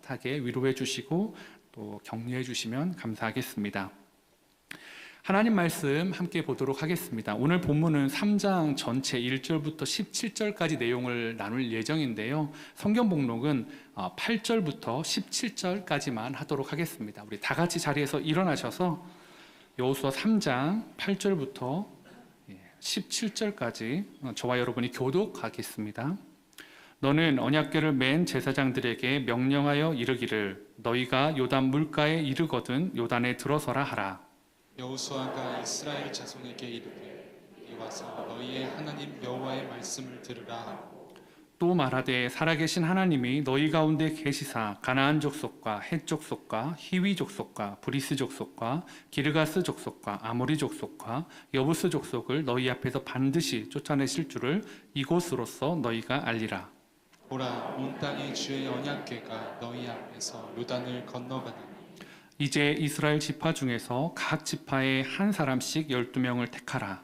따뜻하게 위로해 주시고 또 격려해 주시면 감사하겠습니다. 하나님 말씀 함께 보도록 하겠습니다. 오늘 본문은 3장 전체 1절부터 17절까지 내용을 나눌 예정인데요. 성경 목록은 8절부터 17절까지만 하도록 하겠습니다. 우리 다 같이 자리에서 일어나셔서 여호수아 3장 8절부터 17절까지 저와 여러분이 교독하겠습니다. 너는 언약궤를 맨 제사장들에게 명령하여 이르기를 너희가 요단 물가에 이르거든 요단에 들어서라 하라. 여호수아가 이스라엘 자손에게 이르되 이리 와서 너희의 하나님 여호와의 말씀을 들으라 하고 또 말하되 살아계신 하나님이 너희 가운데 계시사 가나안 족속과 헷 족속과 히위 족속과 브리스 족속과 기르가스 족속과 아모리 족속과 여부스 족속을 너희 앞에서 반드시 쫓아내실 줄을 이곳으로서 너희가 알리라. 보라 온 땅의 주의 언약궤가 너희 앞에서 요단을 건너가니 이제 이스라엘 지파 중에서 각 지파에 한 사람씩 12명을 택하라.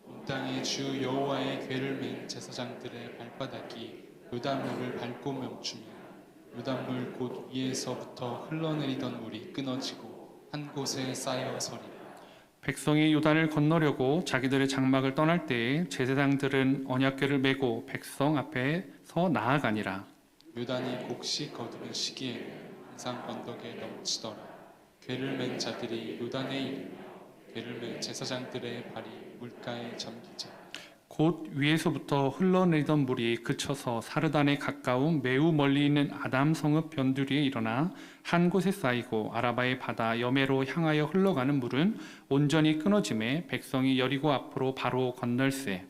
온 땅의 주 여호와의 궤를 맨 제사장들의 발바닥이 요단물을 밟고 멈추며 요단물 곧 위에서부터 흘러내리던 물이 끊어지고 한 곳에 쌓여 서리라. 백성이 요단을 건너려고 자기들의 장막을 떠날 때에 제사장들은 언약궤를 메고 백성 앞에 서 나아가니라. 요단이 곡식 거두는 시기에는 항상 언덕에 넘치더라. 궤를 맨 자들이 요단에 이르며 궤를 맨 제사장들의 발이 물가에 잠기자 곧 위에서부터 흘러내리던 물이 그쳐서 사르단에 가까운 매우 멀리 있는 아담 성읍 변두리에 일어나 한 곳에 쌓이고 아라바의 바다 여매로 향하여 흘러가는 물은 온전히 끊어짐에 백성이 여리고 앞으로 바로 건널세.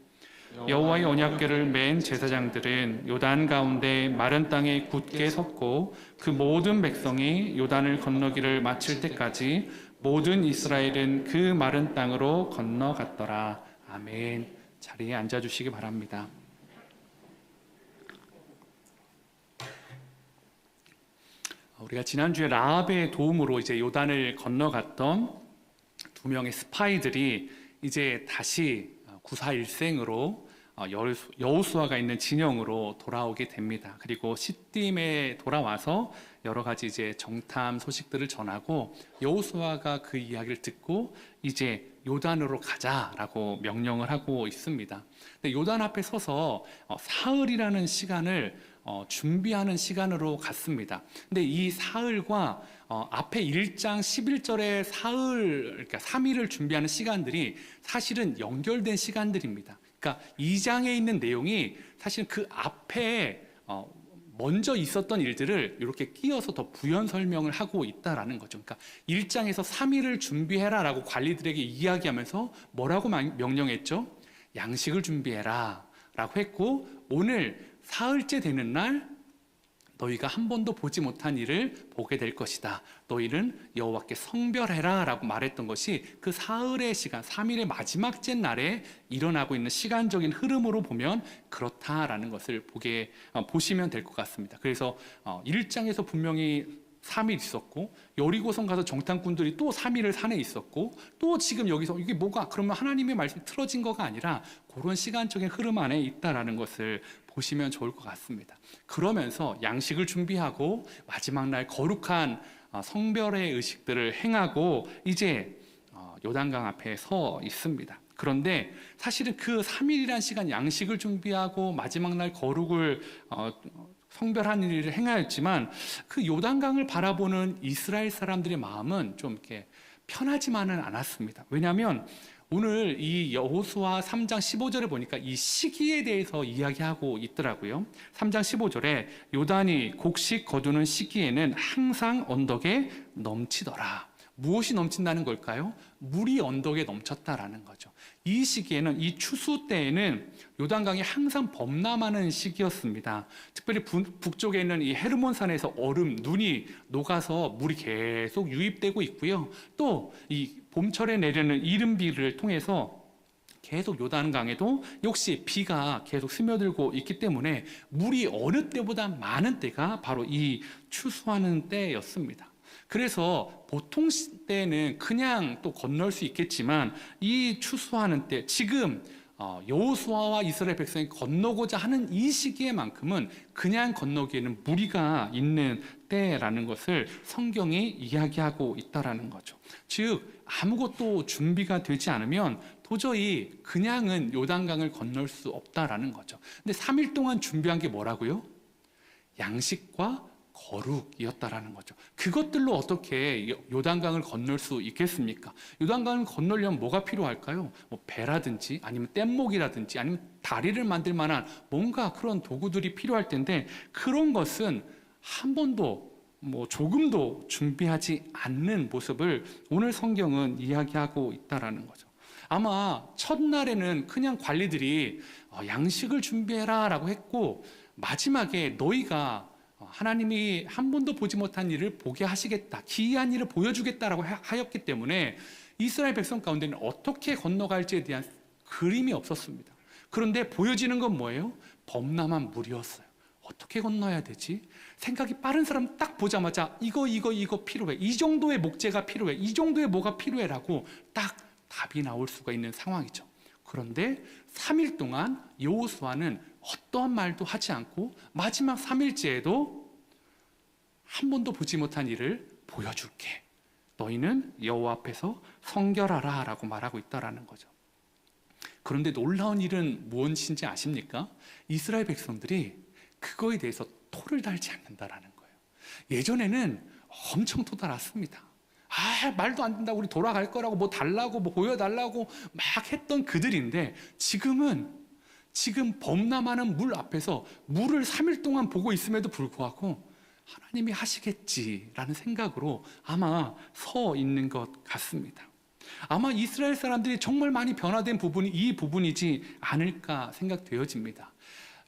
여호와의 언약궤를 맨 제사장들은 요단 가운데 마른 땅에 굳게 섰고 그 모든 백성이 요단을 건너기를 마칠 때까지 모든 이스라엘은 그 마른 땅으로 건너갔더라. 아멘. 자리에 앉아주시기 바랍니다. 우리가 지난주에 라합의 도움으로 이제 요단을 건너갔던 두 명의 스파이들이 이제 다시 구사일생으로 여호수아가 있는 진영으로 돌아오게 됩니다. 그리고 시딤에 돌아와서 여러 가지 이제 정탐 소식들을 전하고 여호수아가 그 이야기를 듣고 이제 요단으로 가자라고 명령을 하고 있습니다. 근데 요단 앞에 서서 사흘이라는 시간을 준비하는 시간으로 갔습니다. 근데 이 사흘과 앞에 1장 11절의 사흘, 그러니까 3일을 준비하는 시간들이 사실은 연결된 시간들입니다. 그러니까 2장에 있는 내용이 사실 그 앞에 먼저 있었던 일들을 이렇게 끼어서 더 부연 설명을 하고 있다라는 거죠. 그러니까 1장에서 3일을 준비해라 라고 관리들에게 이야기하면서 뭐라고 명령했죠? 양식을 준비해라 라고 했고, 오늘 사흘째 되는 날 너희가 한 번도 보지 못한 일을 보게 될 것이다. 너희는 여호와께 성별해라 라고 말했던 것이 그 사흘의 시간, 3일의 마지막째 날에 일어나고 있는 시간적인 흐름으로 보면 그렇다라는 것을 보시면 될 것 같습니다. 그래서 1장에서 분명히 3일 있었고, 여리고성 가서 정탐꾼들이 또 3일을 산에 있었고, 또 지금 여기서 이게 뭐가 그러면 하나님의 말씀이 틀어진 거가 아니라 그런 시간적인 흐름 안에 있다라는 것을 보시면 좋을 것 같습니다. 그러면서 양식을 준비하고 마지막 날 거룩한 성별의 의식들을 행하고 이제 요단강 앞에 서 있습니다. 그런데 사실은 그 3일이란 시간 양식을 준비하고 마지막 날 거룩을 성별한 일을 행하였지만 그 요단강을 바라보는 이스라엘 사람들의 마음은 좀 이렇게 편하지만은 않았습니다. 왜냐하면 오늘 이 여호수아 3장 15절에 보니까 이 시기에 대해서 이야기하고 있더라고요. 3장 15절에 요단이 곡식 거두는 시기에는 항상 언덕에 넘치더라. 무엇이 넘친다는 걸까요? 물이 언덕에 넘쳤다라는 거죠. 이 시기에는, 이 추수 때에는 요단강이 항상 범람하는 시기였습니다. 특별히 북쪽에 있는 이 헤르몬산에서 눈이 녹아서 물이 계속 유입되고 있고요. 또 이 봄철에 내리는 이른비를 통해서 계속 요단강에도 역시 비가 계속 스며들고 있기 때문에 물이 어느 때보다 많은 때가 바로 이 추수하는 때였습니다. 그래서 보통 때는 그냥 또 건널 수 있겠지만 이 추수하는 때, 지금 여호수아와 이스라엘 백성이 건너고자 하는 이 시기에만큼은 그냥 건너기에는 무리가 있는 때라는 것을 성경이 이야기하고 있다라는 거죠. 즉 아무것도 준비가 되지 않으면 도저히 그냥은 요단강을 건널 수 없다라는 거죠. 근데 3일 동안 준비한 게 뭐라고요? 양식과 거룩이었다라는 거죠. 그것들로 어떻게 요단강을 건널 수 있겠습니까? 요단강을 건너려면 뭐가 필요할까요? 뭐 배라든지 아니면 뗏목이라든지 아니면 다리를 만들 만한 뭔가 그런 도구들이 필요할 텐데 그런 것은 한 번도 조금도 준비하지 않는 모습을 오늘 성경은 이야기하고 있다라는 거죠. 아마 첫날에는 그냥 관리들이 양식을 준비해라 라고 했고 마지막에 너희가 하나님이 한 번도 보지 못한 일을 보게 하시겠다, 기이한 일을 보여주겠다라고 하였기 때문에 이스라엘 백성 가운데는 어떻게 건너갈지에 대한 그림이 없었습니다. 그런데 보여지는 건 뭐예요? 범람한 물이었어요. 어떻게 건너야 되지? 생각이 빠른 사람 딱 보자마자 이거 필요해, 이 정도의 목재가 필요해, 이 정도의 뭐가 필요해라고 딱 답이 나올 수가 있는 상황이죠. 그런데 3일 동안 여호수아는 어떠한 말도 하지 않고 마지막 3일째에도 한 번도 보지 못한 일을 보여줄게. 너희는 여호와 앞에서 성결하라 라고 말하고 있다라는 거죠. 그런데 놀라운 일은 무엇인지 아십니까? 이스라엘 백성들이 그거에 대해서 토를 달지 않는다라는 거예요. 예전에는 엄청 토달았습니다. 말도 안 된다고 우리 돌아갈 거라고 뭐 달라고 뭐 보여달라고 막 했던 그들인데 지금 범람하는 물 앞에서 물을 3일 동안 보고 있음에도 불구하고 하나님이 하시겠지라는 생각으로 아마 서 있는 것 같습니다. 아마 이스라엘 사람들이 정말 많이 변화된 부분이 이 부분이지 않을까 생각되어집니다.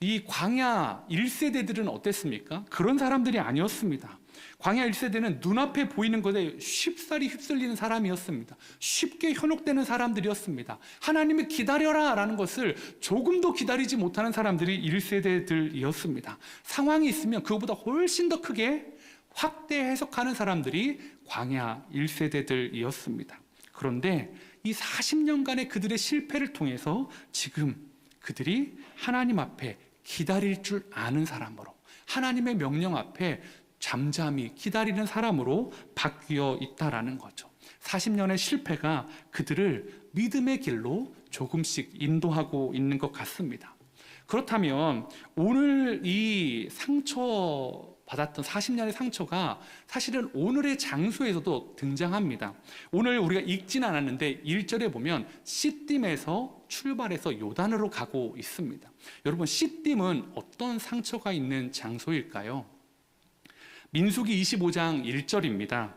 이 광야 1세대들은 어땠습니까? 그런 사람들이 아니었습니다. 광야 1세대는 눈앞에 보이는 것에 쉽사리 휩쓸리는 사람이었습니다. 쉽게 현혹되는 사람들이었습니다. 하나님이 기다려라 라는 것을 조금도 기다리지 못하는 사람들이 1세대들이었습니다. 상황이 있으면 그것보다 훨씬 더 크게 확대 해석하는 사람들이 광야 1세대들이었습니다. 그런데 이 40년간의 그들의 실패를 통해서 지금 그들이 하나님 앞에 기다릴 줄 아는 사람으로, 하나님의 명령 앞에 잠잠히 기다리는 사람으로 바뀌어 있다라는 거죠. 40년의 실패가 그들을 믿음의 길로 조금씩 인도하고 있는 것 같습니다. 그렇다면 오늘 이 상처받았던 40년의 상처가 사실은 오늘의 장소에서도 등장합니다. 오늘 우리가 읽진 않았는데 1절에 보면 시딤에서 출발해서 요단으로 가고 있습니다. 여러분, 시딤은 어떤 상처가 있는 장소일까요? 민수기 25장 1절입니다.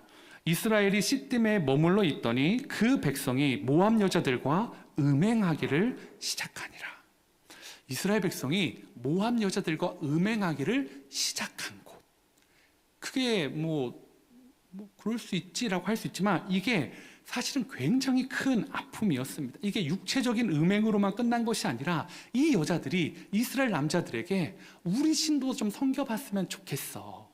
이스라엘이 시딤에 머물러 있더니 그 백성이 모압 여자들과 음행하기를 시작하니라. 이스라엘 백성이 모압 여자들과 음행하기를 시작한 곳. 그게 그럴 수 있지라고 할 수 있지만 이게 사실은 굉장히 큰 아픔이었습니다. 이게 육체적인 음행으로만 끝난 것이 아니라 이 여자들이 이스라엘 남자들에게 우리 신도 좀 섬겨봤으면 좋겠어.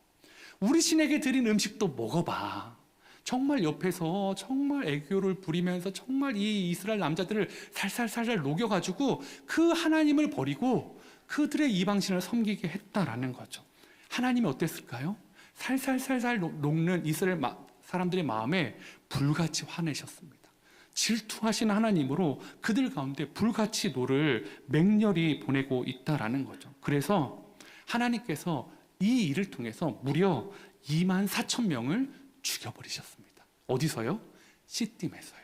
우리 신에게 드린 음식도 먹어봐. 정말 옆에서 정말 애교를 부리면서 정말 이 이스라엘 남자들을 살살살살 녹여가지고 그 하나님을 버리고 그들의 이방신을 섬기게 했다라는 거죠. 하나님이 어땠을까요? 살살살살 녹는 이스라엘 사람들의 마음에 불같이 화내셨습니다. 질투하신 하나님으로 그들 가운데 불같이 노를 맹렬히 보내고 있다라는 거죠. 그래서 하나님께서 이 일을 통해서 무려 24,000명을 죽여버리셨습니다. 어디서요? 시딤에서요.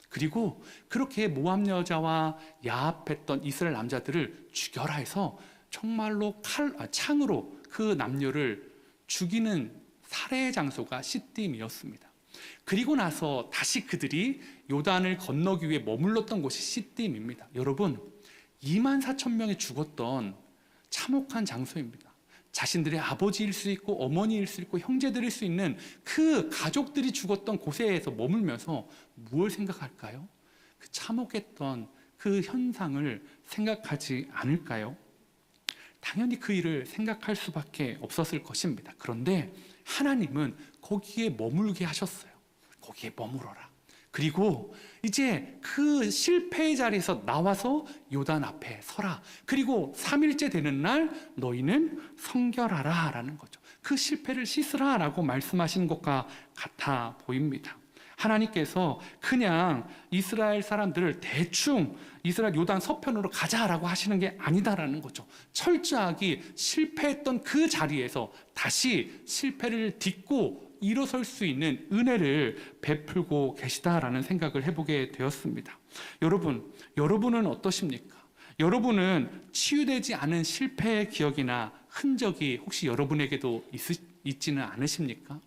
그리고 그렇게 모압 여자와 야합했던 이스라엘 남자들을 죽여라 해서 정말로 창으로 그 남녀를 죽이는 살해 장소가 시딤이었습니다. 그리고 나서 다시 그들이 요단을 건너기 위해 머물렀던 곳이 시딤입니다. 여러분, 24,000명이 죽었던 참혹한 장소입니다. 자신들의 아버지일 수 있고 어머니일 수 있고 형제들일 수 있는 그 가족들이 죽었던 곳에서 머물면서 무엇을 생각할까요? 그 참혹했던 그 현상을 생각하지 않을까요? 당연히 그 일을 생각할 수밖에 없었을 것입니다. 그런데 하나님은 거기에 머물게 하셨어요. 거기에 머물어라. 그리고 이제 그 실패의 자리에서 나와서 요단 앞에 서라. 그리고 3일째 되는 날 너희는 성결하라 라는 거죠. 그 실패를 씻으라 라고 말씀하시는 것과 같아 보입니다. 하나님께서 그냥 이스라엘 사람들을 대충 이스라엘 요단 서편으로 가자라고 하시는 게 아니다라는 거죠. 철저하게 실패했던 그 자리에서 다시 실패를 딛고 일어설 수 있는 은혜를 베풀고 계시다라는 생각을 해보게 되었습니다. 여러분은 어떠십니까? 여러분은 치유되지 않은 실패의 기억이나 흔적이 혹시 여러분에게도 있지는 않으십니까?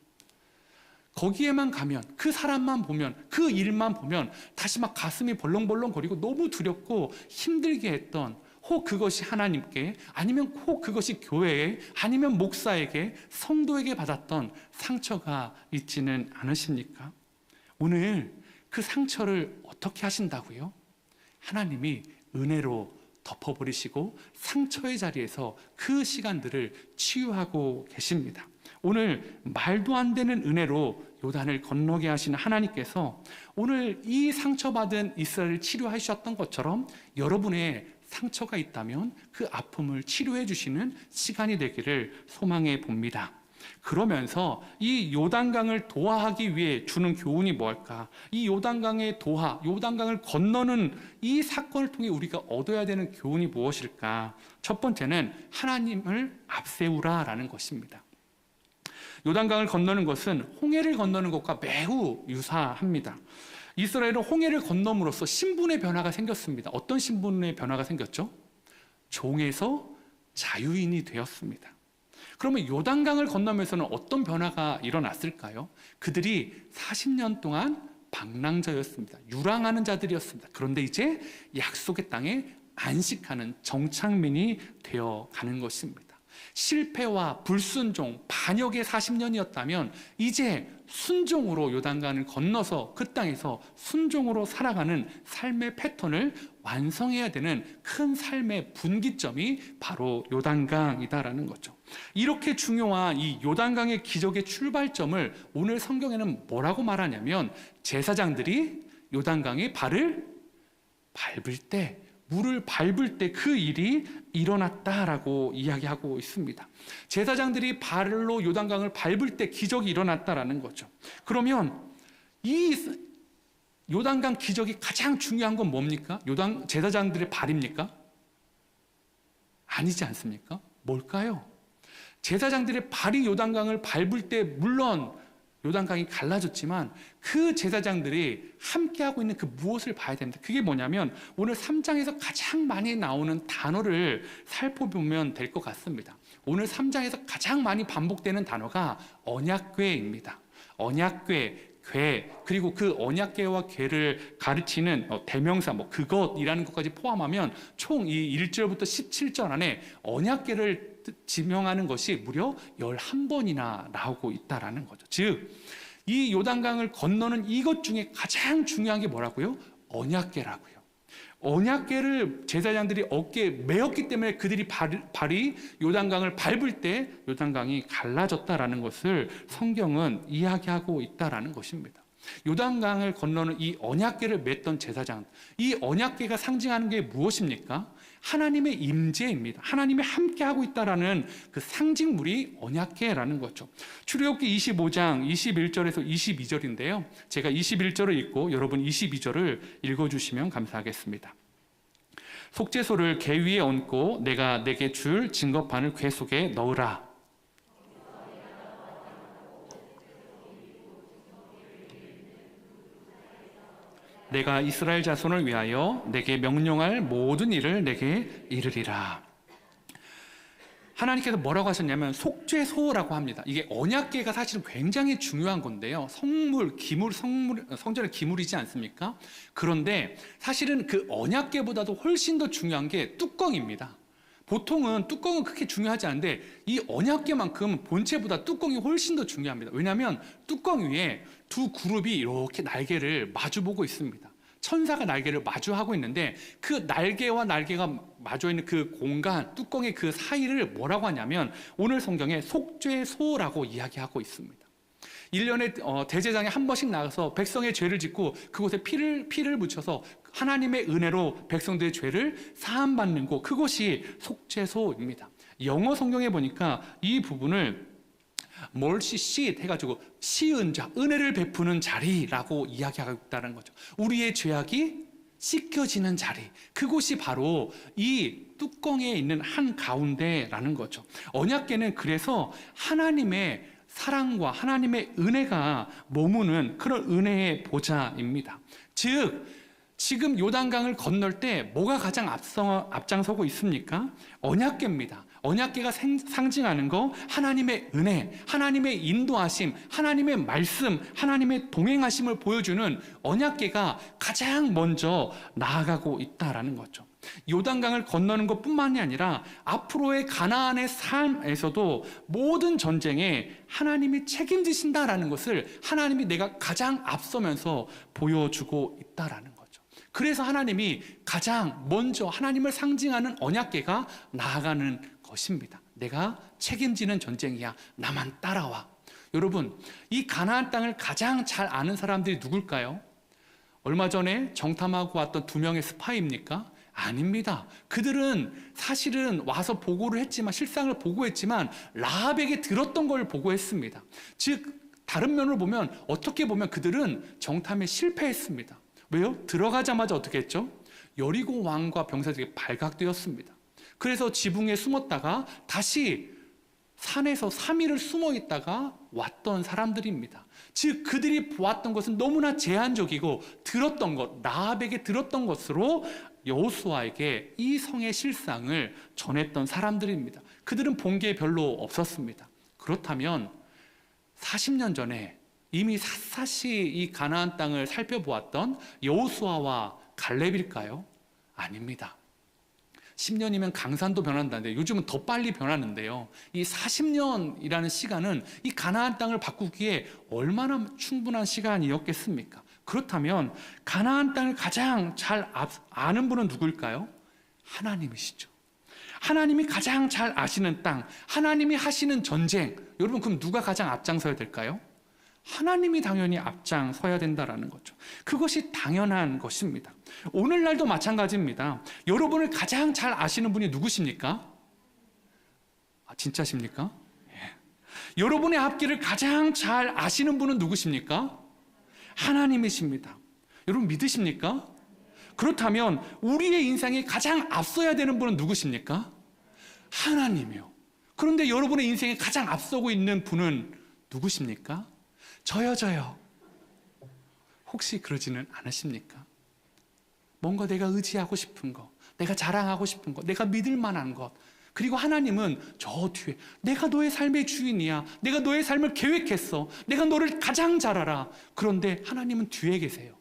거기에만 가면, 그 사람만 보면, 그 일만 보면 다시 막 가슴이 벌렁벌렁거리고 너무 두렵고 힘들게 했던, 혹 그것이 하나님께, 아니면 혹 그것이 교회에, 아니면 목사에게, 성도에게 받았던 상처가 있지는 않으십니까? 오늘 그 상처를 어떻게 하신다고요? 하나님이 은혜로 덮어버리시고 상처의 자리에서 그 시간들을 치유하고 계십니다. 오늘 말도 안 되는 은혜로 요단을 건너게 하시는 하나님께서 오늘 이 상처받은 이스라엘을 치료하셨던 것처럼 여러분의 상처가 있다면 그 아픔을 치료해 주시는 시간이 되기를 소망해 봅니다. 그러면서 이 요단강을 도하하기 위해 주는 교훈이 뭘까? 이 요단강의 도하, 요단강을 건너는 이 사건을 통해 우리가 얻어야 되는 교훈이 무엇일까? 첫 번째는 하나님을 앞세우라라는 것입니다. 요단강을 건너는 것은 홍해를 건너는 것과 매우 유사합니다. 이스라엘은 홍해를 건너므로써 신분의 변화가 생겼습니다. 어떤 신분의 변화가 생겼죠? 종에서 자유인이 되었습니다. 그러면 요단강을 건너면서는 어떤 변화가 일어났을까요? 그들이 40년 동안 방랑자였습니다. 유랑하는 자들이었습니다. 그런데 이제 약속의 땅에 안식하는 정착민이 되어가는 것입니다. 실패와 불순종, 반역의 40년이었다면 이제 순종으로 요단강을 건너서 그 땅에서 순종으로 살아가는 삶의 패턴을 완성해야 되는 큰 삶의 분기점이 바로 요단강이다라는 거죠. 이렇게 중요한 이 요단강의 기적의 출발점을 오늘 성경에는 뭐라고 말하냐면 제사장들이 요단강에 발을 밟을 때, 물을 밟을 때 그 일이 일어났다라고 이야기하고 있습니다. 제사장들이 발로 요단강을 밟을 때 기적이 일어났다라는 거죠. 그러면 이 요단강 기적이 가장 중요한 건 뭡니까? 제사장들의 발입니까? 아니지 않습니까? 뭘까요? 제사장들의 발이 요단강을 밟을 때 물론 요단강이 갈라졌지만 그 제사장들이 함께하고 있는 그 무엇을 봐야 됩니다. 그게 뭐냐면 오늘 3장에서 가장 많이 나오는 단어를 살펴보면 될 것 같습니다. 오늘 3장에서 가장 많이 반복되는 단어가 언약궤입니다. 언약궤, 궤, 그리고 그 언약궤와 궤를 가르치는 대명사, 그것이라는 것까지 포함하면 총 이 1절부터 17절 안에 언약궤를 지명하는 것이 무려 11번이나 나오고 있다라는 거죠. 즉, 이 요단강을 건너는 이것 중에 가장 중요한 게 뭐라고요? 언약궤라고요. 언약궤를 제사장들이 어깨에 메었기 때문에 그들이 발이 요단강을 밟을 때 요단강이 갈라졌다라는 것을 성경은 이야기하고 있다라는 것입니다. 요단강을 건너는 이 언약궤를 맸던 제사장, 이 언약궤가 상징하는 게 무엇입니까? 하나님의 임재입니다. 하나님이 함께하고 있다라는 그 상징물이 언약궤라는 거죠. 출애굽기 25장 21절에서 22절인데요. 제가 21절을 읽고 여러분 22절을 읽어주시면 감사하겠습니다. 속죄소를 궤 위에 얹고 내가 내게 줄 증거판을 궤 속에 넣으라. 내가 이스라엘 자손을 위하여 내게 명령할 모든 일을 내게 이르리라. 하나님께서 뭐라고 하셨냐면 속죄소라고 합니다. 이게 언약궤가 사실은 굉장히 중요한 건데요. 성전의 기물이지 않습니까? 그런데 사실은 그 언약궤보다도 훨씬 더 중요한 게 뚜껑입니다. 보통은 뚜껑은 그렇게 중요하지 않은데 이 언약궤만큼 본체보다 뚜껑이 훨씬 더 중요합니다. 왜냐하면 뚜껑 위에 두 그룹이 이렇게 날개를 마주보고 있습니다. 천사가 날개를 마주하고 있는데 그 날개와 날개가 마주 있는 그 공간, 뚜껑의 그 사이를 뭐라고 하냐면 오늘 성경에 속죄소라고 이야기하고 있습니다. 1년에 대제사장이 한 번씩 나가서 백성의 죄를 짓고 그곳에 피를 묻혀서 하나님의 은혜로 백성들의 죄를 사함받는 곳, 그곳이 속죄소입니다. 영어 성경에 보니까 이 부분을 mercy seat 해가지고 시은 자, 은혜를 베푸는 자리라고 이야기하고 있다는 거죠. 우리의 죄악이 씻겨지는 자리, 그곳이 바로 이 뚜껑에 있는 한 가운데라는 거죠. 언약궤는 그래서 하나님의 사랑과 하나님의 은혜가 머무는 그런 은혜의 보좌입니다. 즉 지금 요단강을 건널 때 뭐가 가장 앞장서고 있습니까? 언약궤입니다. 언약궤가 상징하는 거 하나님의 은혜, 하나님의 인도하심, 하나님의 말씀, 하나님의 동행하심을 보여주는 언약궤가 가장 먼저 나아가고 있다라는 거죠. 요단강을 건너는 것뿐만이 아니라 앞으로의 가나안의 삶에서도 모든 전쟁에 하나님이 책임지신다라는 것을 하나님이 내가 가장 앞서면서 보여주고 있다라는 거죠. 그래서 하나님이 가장 먼저 하나님을 상징하는 언약궤가 나아가는 것입니다. 내가 책임지는 전쟁이야. 나만 따라와. 여러분, 이 가나안 땅을 가장 잘 아는 사람들이 누굴까요? 얼마 전에 정탐하고 왔던 2명의 스파이입니까? 아닙니다. 그들은 사실은 와서 보고를 했지만, 실상을 보고했지만 라합에게 들었던 걸 보고했습니다. 즉 다른 면으로 보면, 어떻게 보면 그들은 정탐에 실패했습니다. 왜요? 들어가자마자 어떻게 했죠? 여리고 왕과 병사들에게 발각되었습니다. 그래서 지붕에 숨었다가 다시 산에서 3일을 숨어 있다가 왔던 사람들입니다. 즉 그들이 보았던 것은 너무나 제한적이고 들었던 것, 라합에게 들었던 것으로 여호수아에게 이 성의 실상을 전했던 사람들입니다. 그들은 본 게 별로 없었습니다. 그렇다면 40년 전에 이미 샅샅이 이 가나안 땅을 살펴보았던 여호수아와 갈렙일까요? 아닙니다. 10년이면 강산도 변한다는데 요즘은 더 빨리 변하는데요. 이 40년이라는 시간은 이 가나안 땅을 바꾸기에 얼마나 충분한 시간이었겠습니까? 그렇다면 가나안 땅을 가장 잘 아는 분은 누굴까요? 하나님이시죠. 하나님이 가장 잘 아시는 땅, 하나님이 하시는 전쟁. 여러분, 그럼 누가 가장 앞장서야 될까요? 하나님이 당연히 앞장서야 된다라는 거죠. 그것이 당연한 것입니다. 오늘날도 마찬가지입니다. 여러분을 가장 잘 아시는 분이 누구십니까? 진짜십니까? 예. 여러분의 앞길을 가장 잘 아시는 분은 누구십니까? 하나님이십니다. 여러분 믿으십니까? 그렇다면 우리의 인생에 가장 앞서야 되는 분은 누구십니까? 하나님이요. 그런데 여러분의 인생에 가장 앞서고 있는 분은 누구십니까? 저요. 혹시 그러지는 않으십니까? 뭔가 내가 의지하고 싶은 것, 내가 자랑하고 싶은 것, 내가 믿을 만한 것, 그리고 하나님은 저 뒤에 내가 너의 삶의 주인이야. 내가 너의 삶을 계획했어. 내가 너를 가장 잘 알아. 그런데 하나님은 뒤에 계세요.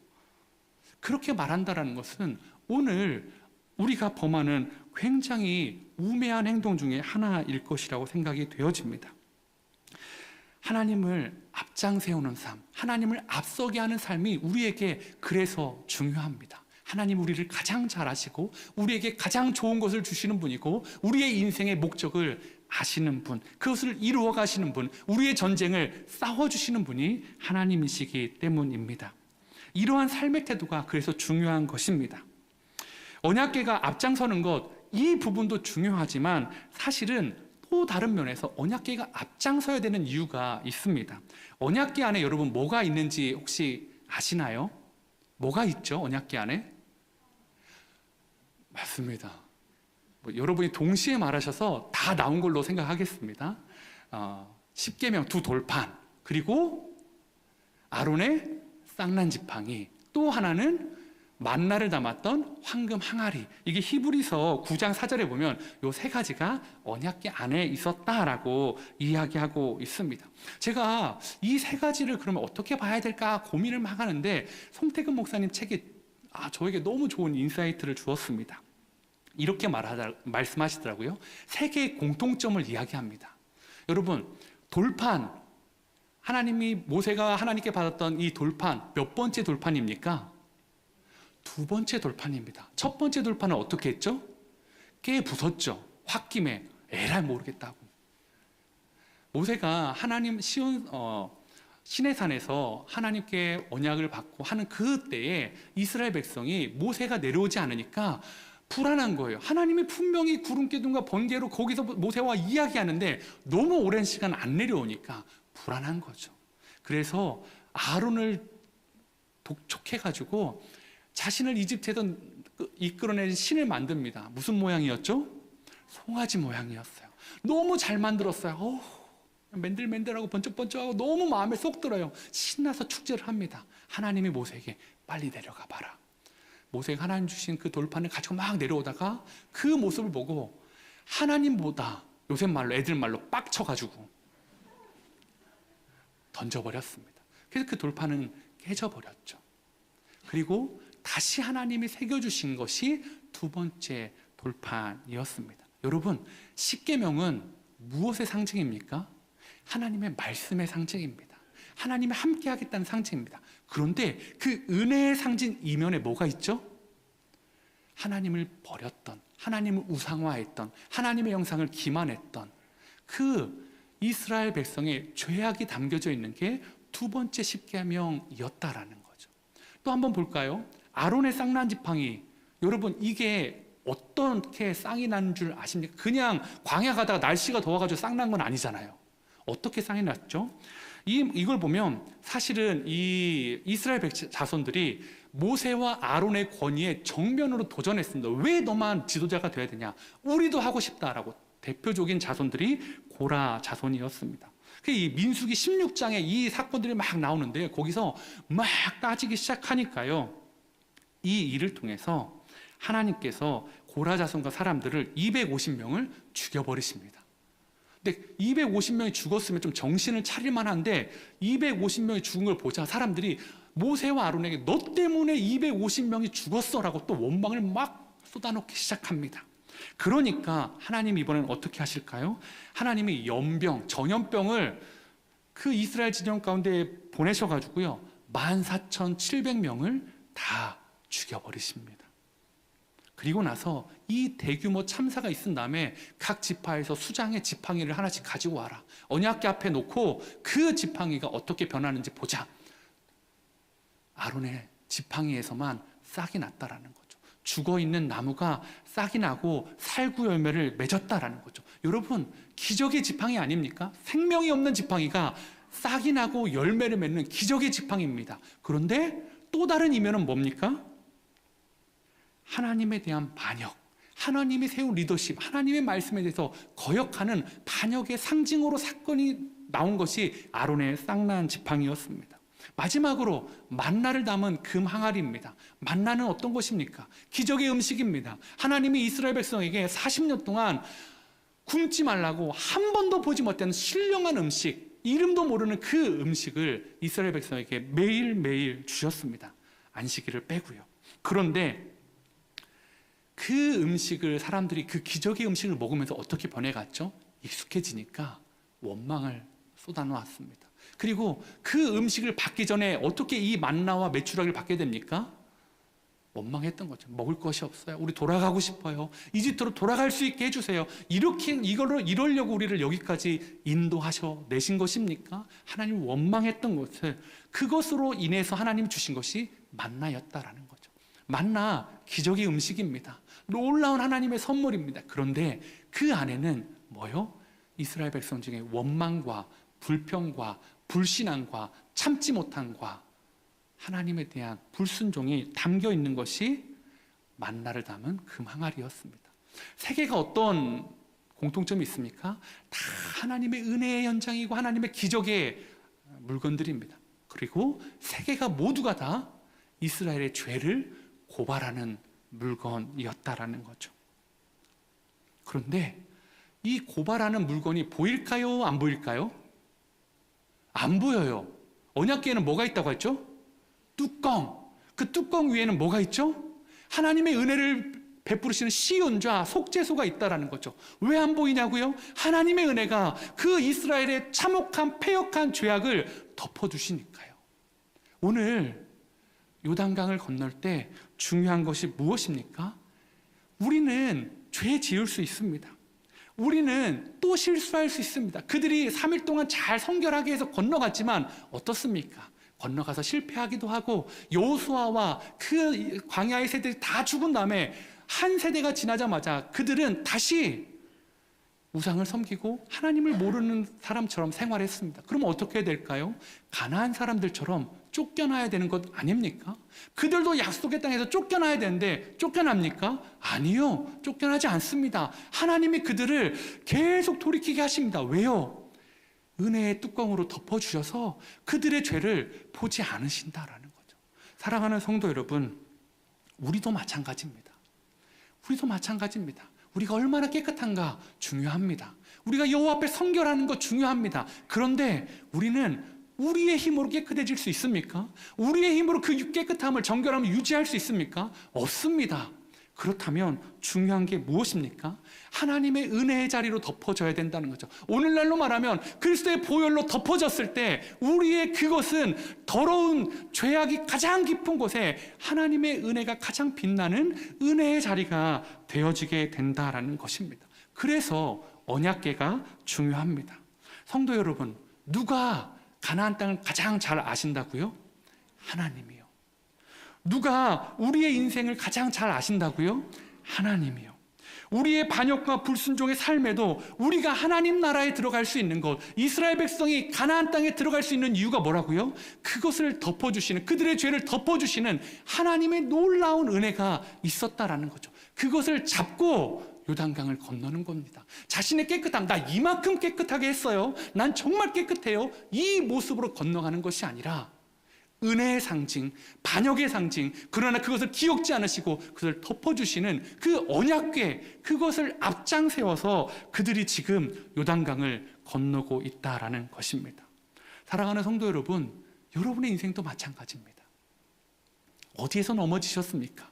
그렇게 말한다는 것은 오늘 우리가 범하는 굉장히 우매한 행동 중에 하나일 것이라고 생각이 되어집니다. 하나님을 앞장 세우는 삶, 하나님을 앞서게 하는 삶이 우리에게 그래서 중요합니다. 하나님 우리를 가장 잘 아시고 우리에게 가장 좋은 것을 주시는 분이고 우리의 인생의 목적을 아시는 분, 그것을 이루어 가시는 분, 우리의 전쟁을 싸워주시는 분이 하나님이시기 때문입니다. 이러한 삶의 태도가 그래서 중요한 것입니다. 언약궤가 앞장서는 것, 이 부분도 중요하지만 사실은 또 다른 면에서 언약궤가 앞장서야 되는 이유가 있습니다. 언약궤 안에 여러분 뭐가 있는지 혹시 아시나요? 뭐가 있죠? 언약궤 안에? 맞습니다. 여러분이 동시에 말하셔서 다 나온 걸로 생각하겠습니다. 10계명 2돌판, 그리고 아론의 쌍난 지팡이, 또 하나는 만나를 담았던 황금 항아리. 이게 히브리서 9장 4절에 보면 이 3가지가 언약궤 안에 있었다라고 이야기하고 있습니다. 제가 이 3가지를 그러면 어떻게 봐야 될까 고민을 막 하는데 송태근 목사님 책이 저에게 너무 좋은 인사이트를 주었습니다. 이렇게 말씀하시더라고요. 3개의 공통점을 이야기합니다. 여러분, 돌판, 하나님이 모세가 하나님께 받았던 이 돌판 몇 번째 돌판입니까? 2번째 돌판입니다. 첫 번째 돌판은 어떻게 했죠? 깨 부쉈죠. 홧김에 에라 모르겠다고. 모세가 하나님 시내산에서 하나님께 언약을 받고 하는 그때에 이스라엘 백성이 모세가 내려오지 않으니까 불안한 거예요. 하나님이 분명히 구름 기둥과 번개로 거기서 모세와 이야기하는데 너무 오랜 시간 안 내려오니까 불안한 거죠. 그래서 아론을 독촉해가지고 자신을 이집트에서 이끌어낸 신을 만듭니다. 무슨 모양이었죠? 송아지 모양이었어요. 너무 잘 만들었어요. 맨들맨들하고 번쩍번쩍하고 너무 마음에 쏙 들어요. 신나서 축제를 합니다. 하나님이 모세에게 빨리 내려가 봐라. 모세가 하나님 주신 그 돌판을 가지고 막 내려오다가 그 모습을 보고 하나님보다 요새 말로 애들 말로 빡쳐가지고 던져버렸습니다. 그래서 그 돌판은 깨져버렸죠. 그리고 다시 하나님이 새겨주신 것이 두 번째 돌판이었습니다. 여러분, 십계명은 무엇의 상징입니까? 하나님의 말씀의 상징입니다. 하나님이 함께 하겠다는 상징입니다. 그런데 그 은혜의 상징 이면에 뭐가 있죠? 하나님을 버렸던, 하나님을 우상화했던, 하나님의 영상을 기만했던 그 이스라엘 백성의 죄악이 담겨져 있는 게 두 번째 십계명이었다라는 거죠. 또 한번 볼까요? 아론의 쌍난 지팡이, 여러분 이게 어떻게 쌍이 난 줄 아십니까? 그냥 광야 가다가 날씨가 더워가지고 쌍 난 건 아니잖아요. 어떻게 쌍이 났죠? 이걸 보면 사실은 이 이스라엘 자손들이 모세와 아론의 권위에 정면으로 도전했습니다. 왜 너만 지도자가 돼야 되냐? 우리도 하고 싶다라고. 대표적인 자손들이 고라 자손이었습니다. 이 민수기 16장에 이 사건들이 막 나오는데 거기서 막 따지기 시작하니까요. 이 일을 통해서 하나님께서 고라 자손과 사람들을 250명을 죽여버리십니다. 근데 250명이 죽었으면 좀 정신을 차릴 만한데 250명이 죽은 걸 보자 사람들이 모세와 아론에게 너 때문에 250명이 죽었어라고 또 원망을 막 쏟아놓기 시작합니다. 그러니까 하나님 이번엔 어떻게 하실까요? 하나님이 연병, 전염병을 그 이스라엘 진영 가운데 보내셔가지고요 14,700명을 다 죽여버리십니다. 그리고 나서 이 대규모 참사가 있은 다음에 각 지파에서 수장의 지팡이를 하나씩 가지고 와라. 언약궤 앞에 놓고 그 지팡이가 어떻게 변하는지 보자. 아론의 지팡이에서만 싹이 났다라는 거죠. 죽어있는 나무가 싹이 나고 살구 열매를 맺었다라는 거죠. 여러분, 기적의 지팡이 아닙니까? 생명이 없는 지팡이가 싹이 나고 열매를 맺는 기적의 지팡이입니다. 그런데 또 다른 이면은 뭡니까? 하나님에 대한 반역, 하나님이 세운 리더십, 하나님의 말씀에 대해서 거역하는 반역의 상징으로 사건이 나온 것이 아론의 쌍난 지팡이였습니다. 마지막으로 만나를 담은 금 항아리입니다. 만나는 어떤 것입니까? 기적의 음식입니다. 하나님이 이스라엘 백성에게 40년 동안 굶지 말라고 한 번도 보지 못한 신령한 음식, 이름도 모르는 그 음식을 이스라엘 백성에게 매일매일 주셨습니다. 안식일을 빼고요. 그런데 그 음식을 사람들이 그 기적의 음식을 먹으면서 어떻게 변해갔죠? 익숙해지니까 원망을 쏟아놓았습니다. 그리고 그 음식을 받기 전에 어떻게 이 만나와 메추라기를 받게 됩니까? 원망했던 거죠. 먹을 것이 없어요. 우리 돌아가고 싶어요. 이집트로 돌아갈 수 있게 해주세요. 이러려고 우리를 여기까지 인도하셔 내신 것입니까? 하나님 원망했던 것을 그것으로 인해서 하나님 주신 것이 만나였다라는 거죠. 만나 기적의 음식입니다. 놀라운 하나님의 선물입니다. 그런데 그 안에는 뭐요? 이스라엘 백성 중에 원망과 불평과 불신앙과 참지 못함과 하나님에 대한 불순종이 담겨 있는 것이 만나를 담은 금 항아리였습니다. 세 개가 어떤 공통점이 있습니까? 다 하나님의 은혜의 현장이고 하나님의 기적의 물건들입니다. 그리고 세 개가 모두가 다 이스라엘의 죄를 고발하는 물건이었다라는 거죠. 그런데 이 고발하는 물건이 보일까요? 안 보일까요? 안 보여요. 언약궤에는 뭐가 있다고 했죠? 뚜껑. 그 뚜껑 위에는 뭐가 있죠? 하나님의 은혜를 베푸시는 시온자 속죄소가 있다라는 거죠. 왜 안 보이냐고요? 하나님의 은혜가 그 이스라엘의 참혹한 패역한 죄악을 덮어주시니까요. 오늘 요단강을 건널 때 중요한 것이 무엇입니까? 우리는 죄 지을 수 있습니다. 우리는 또 실수할 수 있습니다. 그들이 3일 동안 잘 성결하게 해서 건너갔지만 어떻습니까? 건너가서 실패하기도 하고 여호수아와 그 광야의 세대들이 다 죽은 다음에 한 세대가 지나자마자 그들은 다시 우상을 섬기고 하나님을 모르는 사람처럼 생활했습니다. 그럼 어떻게 해야 될까요? 가나안 사람들처럼 쫓겨나야 되는 것 아닙니까? 그들도 약속의 땅에서 쫓겨나야 되는데 쫓겨납니까? 아니요, 쫓겨나지 않습니다. 하나님이 그들을 계속 돌이키게 하십니다. 왜요? 은혜의 뚜껑으로 덮어주셔서 그들의 죄를 보지 않으신다라는 거죠. 사랑하는 성도 여러분, 우리도 마찬가지입니다. 우리도 마찬가지입니다. 우리가 얼마나 깨끗한가 중요합니다. 우리가 여호와 앞에 성결하는 것 중요합니다. 그런데 우리는 우리의 힘으로 깨끗해질 수 있습니까? 우리의 힘으로 그 깨끗함을, 정결함을 유지할 수 있습니까? 없습니다. 그렇다면 중요한 게 무엇입니까? 하나님의 은혜의 자리로 덮어져야 된다는 거죠. 오늘날로 말하면 그리스도의 보혈로 덮어졌을 때 우리의 그것은 더러운 죄악이 가장 깊은 곳에 하나님의 은혜가 가장 빛나는 은혜의 자리가 되어지게 된다라는 것입니다. 그래서 언약궤가 중요합니다. 성도 여러분, 누가 가나안 땅을 가장 잘 아신다고요? 하나님이요. 누가 우리의 인생을 가장 잘 아신다고요? 하나님이요. 우리의 반역과 불순종의 삶에도 우리가 하나님 나라에 들어갈 수 있는 것, 이스라엘 백성이 가나안 땅에 들어갈 수 있는 이유가 뭐라고요? 그것을 덮어주시는, 그들의 죄를 덮어주시는 하나님의 놀라운 은혜가 있었다라는 거죠. 그것을 잡고 요단강을 건너는 겁니다. 자신의 깨끗함, 나 이만큼 깨끗하게 했어요, 난 정말 깨끗해요, 이 모습으로 건너가는 것이 아니라 은혜의 상징, 반역의 상징, 그러나 그것을 기억지 않으시고 그것을 덮어주시는 그 언약궤, 그것을 앞장 세워서 그들이 지금 요단강을 건너고 있다라는 것입니다. 사랑하는 성도 여러분, 여러분의 인생도 마찬가지입니다. 어디에서 넘어지셨습니까?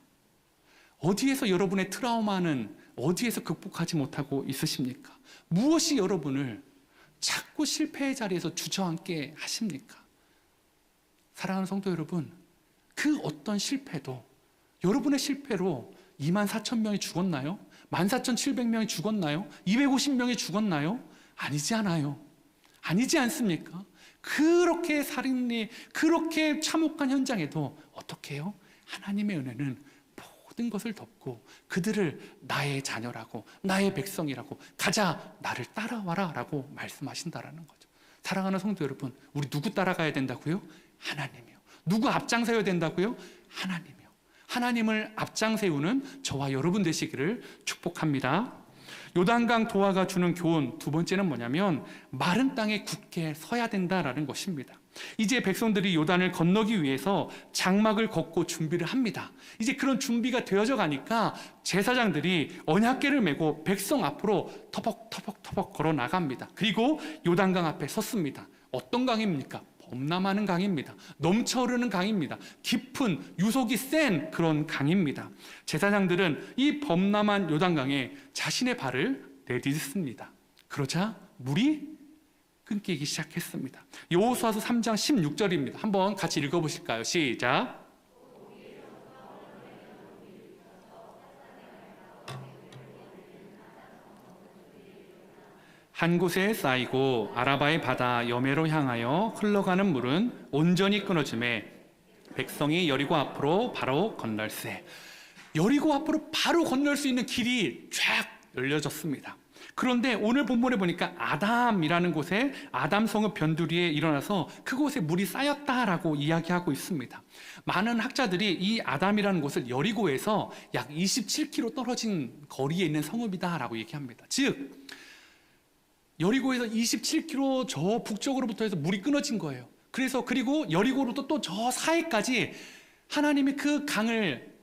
어디에서 여러분의 트라우마는 어디에서 극복하지 못하고 있으십니까? 무엇이 여러분을 자꾸 실패의 자리에서 주저앉게 하십니까? 사랑하는 성도 여러분, 그 어떤 실패도, 여러분의 실패로 24,000명이 죽었나요? 14,700명이 죽었나요? 250명이 죽었나요? 아니지 않아요. 아니지 않습니까? 그렇게 살인이, 그렇게 참혹한 현장에도 어떻게 해요? 하나님의 은혜는 모든 것을 덮고 그들을 나의 자녀라고, 나의 백성이라고, 가자, 나를 따라와라 라고 말씀하신다라는 거죠. 사랑하는 성도 여러분, 우리 누구 따라가야 된다고요? 하나님이요. 누구 앞장서야 된다고요? 하나님이요. 하나님을 앞장세우는 저와 여러분 되시기를 축복합니다. 요단강 도화가 주는 교훈 두 번째는 뭐냐면 마른 땅에 굳게 서야 된다라는 것입니다. 이제 백성들이 요단을 건너기 위해서 장막을 걷고 준비를 합니다. 이제 그런 준비가 되어져 가니까 제사장들이 언약궤를 메고 백성 앞으로 터벅터벅터벅 걸어 나갑니다. 그리고 요단강 앞에 섰습니다. 어떤 강입니까? 범람하는 강입니다. 넘쳐 흐르는 강입니다. 깊은, 유속이 센 그런 강입니다. 제사장들은 이 범람한 요단강에 자신의 발을 내딛습니다. 그러자 물이 끊기기 시작했습니다. 여호수아서 3장 16절입니다. 한번 같이 읽어보실까요? 시작. 한 곳에 쌓이고 아라바의 바다 여매로 향하여 흘러가는 물은 온전히 끊어지매 백성이 여리고 앞으로 바로 건널세. 여리고 앞으로 바로 건널 수 있는 길이 쫙 열려졌습니다. 그런데 오늘 본문에 보니까 아담이라는 곳에 아담성읍 변두리에 일어나서 그곳에 물이 쌓였다라고 이야기하고 있습니다. 많은 학자들이 이 아담이라는 곳을 여리고에서 약 27km 떨어진 거리에 있는 성읍이다라고 얘기합니다. 즉 여리고에서 27km 저 북쪽으로부터 해서 물이 끊어진 거예요. 그래서 그리고 여리고로부터 또 저 사이까지 하나님이 그 강을,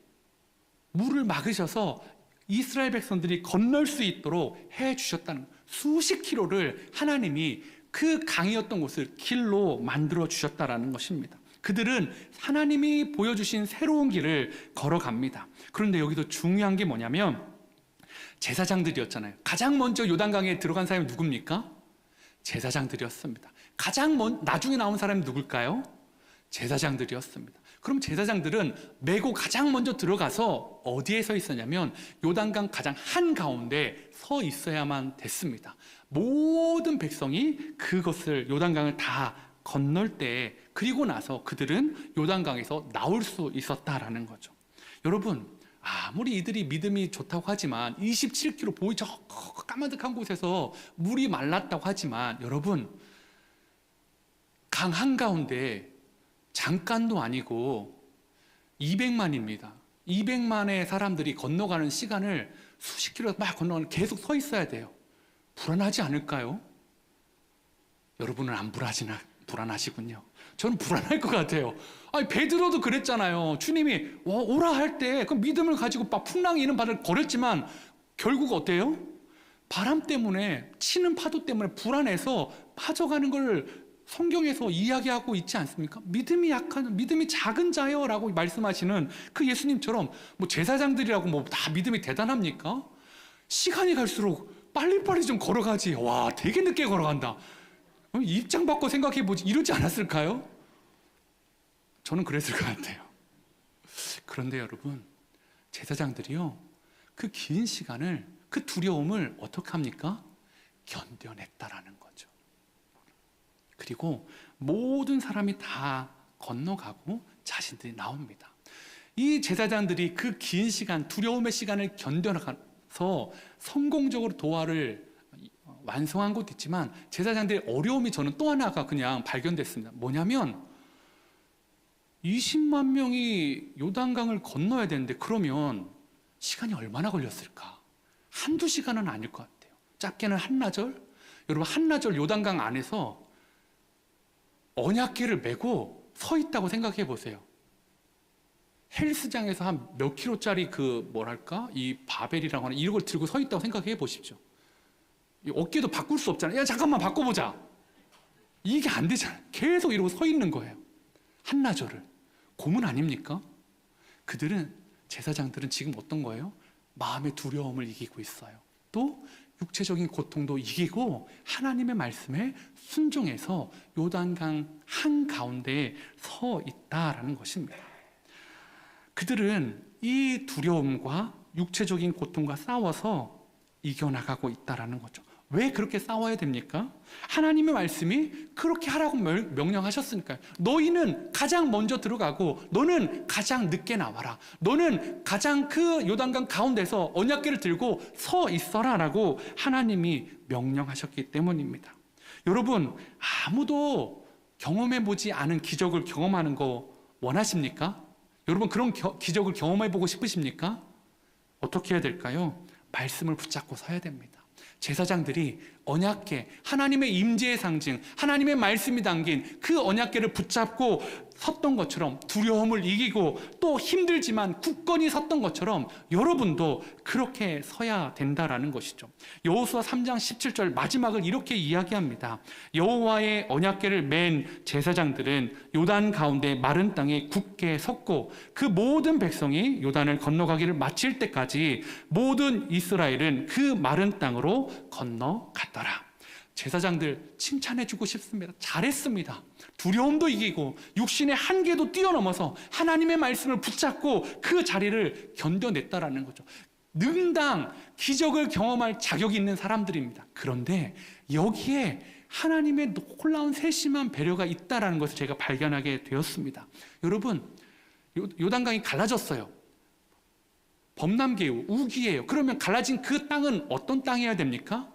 물을 막으셔서 이스라엘 백성들이 건널 수 있도록 해주셨다는, 수십 킬로를 하나님이 그 강이었던 곳을 길로 만들어 주셨다라는 것입니다. 그들은 하나님이 보여주신 새로운 길을 걸어갑니다. 그런데 여기도 중요한 게 뭐냐면 제사장들이었잖아요. 가장 먼저 요단강에 들어간 사람이 누굽니까? 제사장들이었습니다. 가장 나중에 나온 사람이 누굴까요? 제사장들이었습니다. 그럼 제사장들은 메고 가장 먼저 들어가서 어디에 서 있었냐면 요단강 가장 한가운데 서 있어야만 됐습니다. 모든 백성이 그것을 요단강을 다 건널 때, 그리고 나서 그들은 요단강에서 나올 수 있었다라는 거죠. 여러분, 아무리 이들이 믿음이 좋다고 하지만 27km 보이 저 까마득한 곳에서 물이 말랐다고 하지만, 여러분, 강 한가운데 잠깐도 아니고 200만입니다. 200만의 사람들이 건너가는 시간을 수십 킬로 막 건너가는, 계속 서 있어야 돼요. 불안하지 않을까요? 여러분은 안 불안하시군요. 저는 불안할 것 같아요. 아니, 베드로도 그랬잖아요. 주님이 오라 할 때 그 믿음을 가지고 막 풍랑이 있는 바다를 걸었지만 결국 어때요? 바람 때문에, 치는 파도 때문에 불안해서 빠져가는 걸 성경에서 이야기하고 있지 않습니까? 믿음이 약한, 믿음이 작은 자여라고 말씀하시는 그 예수님처럼 뭐 제사장들이라고 뭐 다 믿음이 대단합니까? 시간이 갈수록 빨리빨리 좀 걸어가지. 와, 되게 늦게 걸어간다. 입장 바꿔 생각해보지, 이러지 않았을까요? 저는 그랬을 것 같아요. 그런데 여러분, 제사장들이요, 그 긴 시간을, 그 두려움을 어떻게 합니까? 견뎌냈다라는 거죠. 그리고 모든 사람이 다 건너가고 자신들이 나옵니다. 이 제사장들이 그 긴 시간, 두려움의 시간을 견뎌나가서 성공적으로 도화를 완성한 것도 있지만, 제사장들의 어려움이 저는 또 하나가 그냥 발견됐습니다. 뭐냐면 20만 명이 요단강을 건너야 되는데, 그러면 시간이 얼마나 걸렸을까? 한두 시간은 아닐 것 같아요. 짧게는 한나절? 여러분, 한나절 요단강 안에서 언약궤를 메고 서 있다고 생각해 보세요. 헬스장에서 한 몇 킬로짜리 이 바벨이라고 하는 이걸 들고 서 있다고 생각해 보십시오. 어깨도 바꿀 수 없잖아요. 야, 잠깐만 바꿔보자. 이게 안 되잖아요. 계속 이러고 서 있는 거예요. 한나절을. 고문 아닙니까? 그들은, 제사장들은 지금 어떤 거예요? 마음의 두려움을 이기고 있어요. 또 육체적인 고통도 이기고 하나님의 말씀에 순종해서 요단강 한가운데에 서 있다라는 것입니다. 그들은 이 두려움과 육체적인 고통과 싸워서 이겨나가고 있다라는 거죠. 왜 그렇게 싸워야 됩니까? 하나님의 말씀이 그렇게 하라고 명령하셨으니까요. 너희는 가장 먼저 들어가고 너는 가장 늦게 나와라. 너는 가장 그 요단강 가운데서 언약궤를 들고 서 있어라라고 하나님이 명령하셨기 때문입니다. 여러분, 아무도 경험해보지 않은 기적을 경험하는 거 원하십니까? 여러분, 그런 기적을 경험해보고 싶으십니까? 어떻게 해야 될까요? 말씀을 붙잡고 서야 됩니다. 제사장들이 언약궤, 하나님의 임재의 상징, 하나님의 말씀이 담긴 그 언약궤를 붙잡고 섰던 것처럼, 두려움을 이기고 또 힘들지만 굳건히 섰던 것처럼 여러분도 그렇게 서야 된다라는 것이죠. 여호수아 3장 17절 마지막을 이렇게 이야기합니다. 여호와의 언약궤를 맨 제사장들은 요단 가운데 마른 땅에 굳게 섰고 그 모든 백성이 요단을 건너가기를 마칠 때까지 모든 이스라엘은 그 마른 땅으로 건너갔더라. 제사장들 칭찬해주고 싶습니다. 잘했습니다. 두려움도 이기고 육신의 한계도 뛰어넘어서 하나님의 말씀을 붙잡고 그 자리를 견뎌냈다라는 거죠. 능당 기적을 경험할 자격이 있는 사람들입니다. 그런데 여기에 하나님의 놀라운 세심한 배려가 있다라는 것을 제가 발견하게 되었습니다. 여러분, 요단강이 갈라졌어요. 범람계요, 우기예요. 그러면 갈라진 그 땅은 어떤 땅이어야 됩니까?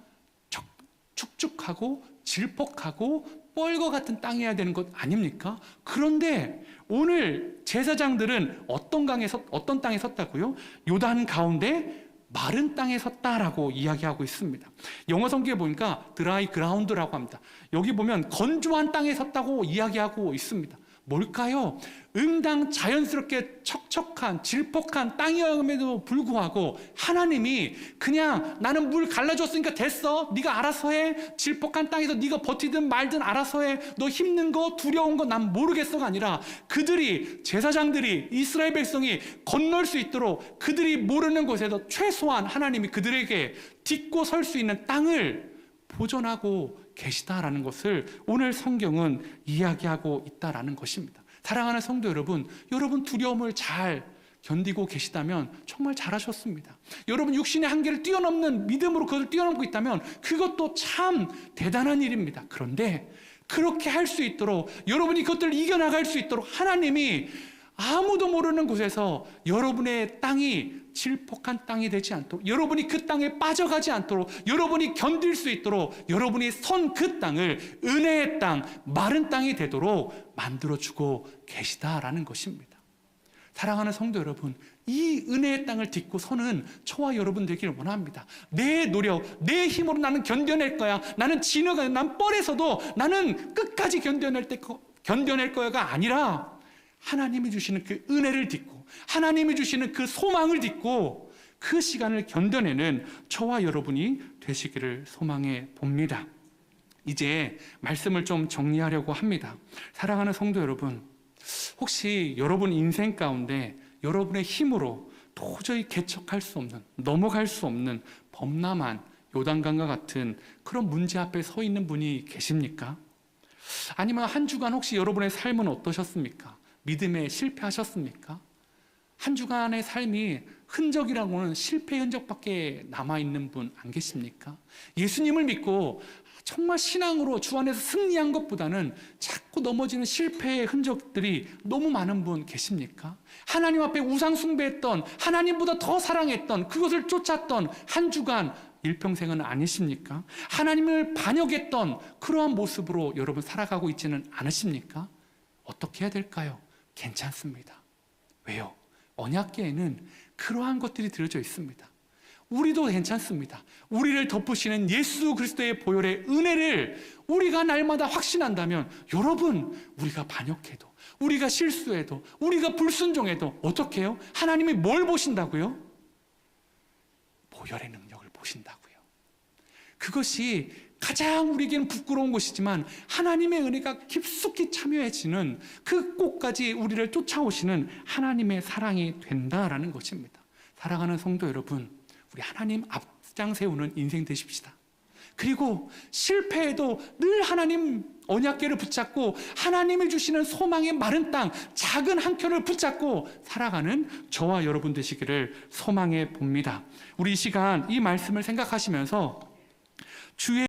축축하고 질퍽하고 뻘과 같은 땅이어야 되는 것 아닙니까? 그런데 오늘 제사장들은 어떤 땅에 섰다고요? 요단 가운데 마른 땅에 섰다라고 이야기하고 있습니다. 영어 성경에 보니까 드라이 그라운드라고 합니다. 여기 보면 건조한 땅에 섰다고 이야기하고 있습니다. 뭘까요? 응당 자연스럽게 척척한 질퍽한 땅이었음에도 불구하고 하나님이 그냥 나는 물 갈라줬으니까 됐어, 네가 알아서 해, 질퍽한 땅에서 네가 버티든 말든 알아서 해, 너 힘든 거 두려운 거 난 모르겠어가 아니라, 그들이, 제사장들이, 이스라엘 백성이 건널 수 있도록 그들이 모르는 곳에서 최소한 하나님이 그들에게 딛고 설 수 있는 땅을 보존하고 계시다라는 것을 오늘 성경은 이야기하고 있다라는 것입니다. 사랑하는 성도 여러분, 여러분 두려움을 잘 견디고 계시다면 정말 잘하셨습니다. 여러분 육신의 한계를 뛰어넘는 믿음으로 그것을 뛰어넘고 있다면 그것도 참 대단한 일입니다. 그런데 그렇게 할 수 있도록, 여러분이 그것들을 이겨나갈 수 있도록 하나님이 아무도 모르는 곳에서 여러분의 땅이 질퍽한 땅이 되지 않도록, 여러분이 그 땅에 빠져가지 않도록, 여러분이 견딜 수 있도록 여러분이 선 그 땅을 은혜의 땅, 마른 땅이 되도록 만들어주고 계시다라는 것입니다. 사랑하는 성도 여러분, 이 은혜의 땅을 딛고 서는 저와 여러분 되기를 원합니다. 내 노력, 내 힘으로 나는 견뎌낼 거야, 나는 진흙, 난 뻘에서도 나는 끝까지 견뎌낼 거야가 아니라 하나님이 주시는 그 은혜를 딛고, 하나님이 주시는 그 소망을 딛고 그 시간을 견뎌내는 저와 여러분이 되시기를 소망해 봅니다. 이제 말씀을 좀 정리하려고 합니다. 사랑하는 성도 여러분, 혹시 여러분 인생 가운데 여러분의 힘으로 도저히 개척할 수 없는, 넘어갈 수 없는 범람한 요단강과 같은 그런 문제 앞에 서 있는 분이 계십니까? 아니면 한 주간 혹시 여러분의 삶은 어떠셨습니까? 믿음에 실패하셨습니까? 한 주간의 삶이 흔적이라고는 실패의 흔적밖에 남아있는 분 안 계십니까? 예수님을 믿고 정말 신앙으로 주 안에서 승리한 것보다는 자꾸 넘어지는 실패의 흔적들이 너무 많은 분 계십니까? 하나님 앞에 우상 숭배했던, 하나님보다 더 사랑했던, 그것을 쫓았던 한 주간 일평생은 아니십니까? 하나님을 반역했던 그러한 모습으로 여러분 살아가고 있지는 않으십니까? 어떻게 해야 될까요? 괜찮습니다. 왜요? 언약궤에는 그러한 것들이 들어져 있습니다. 우리도 괜찮습니다. 우리를 덮으시는 예수 그리스도의 보혈의 은혜를 우리가 날마다 확신한다면, 여러분, 우리가 반역해도, 우리가 실수해도, 우리가 불순종해도 어떻게 해요? 하나님이 뭘 보신다고요? 보혈의 능력을 보신다고요. 그것이 가장 우리에게는 부끄러운 것이지만 하나님의 은혜가 깊숙이 참여해지는 그 꽃까지 우리를 쫓아오시는 하나님의 사랑이 된다라는 것입니다. 사랑하는 성도 여러분, 우리 하나님 앞장 세우는 인생 되십시다. 그리고 실패해도 늘 하나님 언약궤를 붙잡고 하나님이 주시는 소망의 마른 땅, 작은 한 켠을 붙잡고 살아가는 저와 여러분 되시기를 소망해 봅니다. 우리 이 시간 이 말씀을 생각하시면서 주의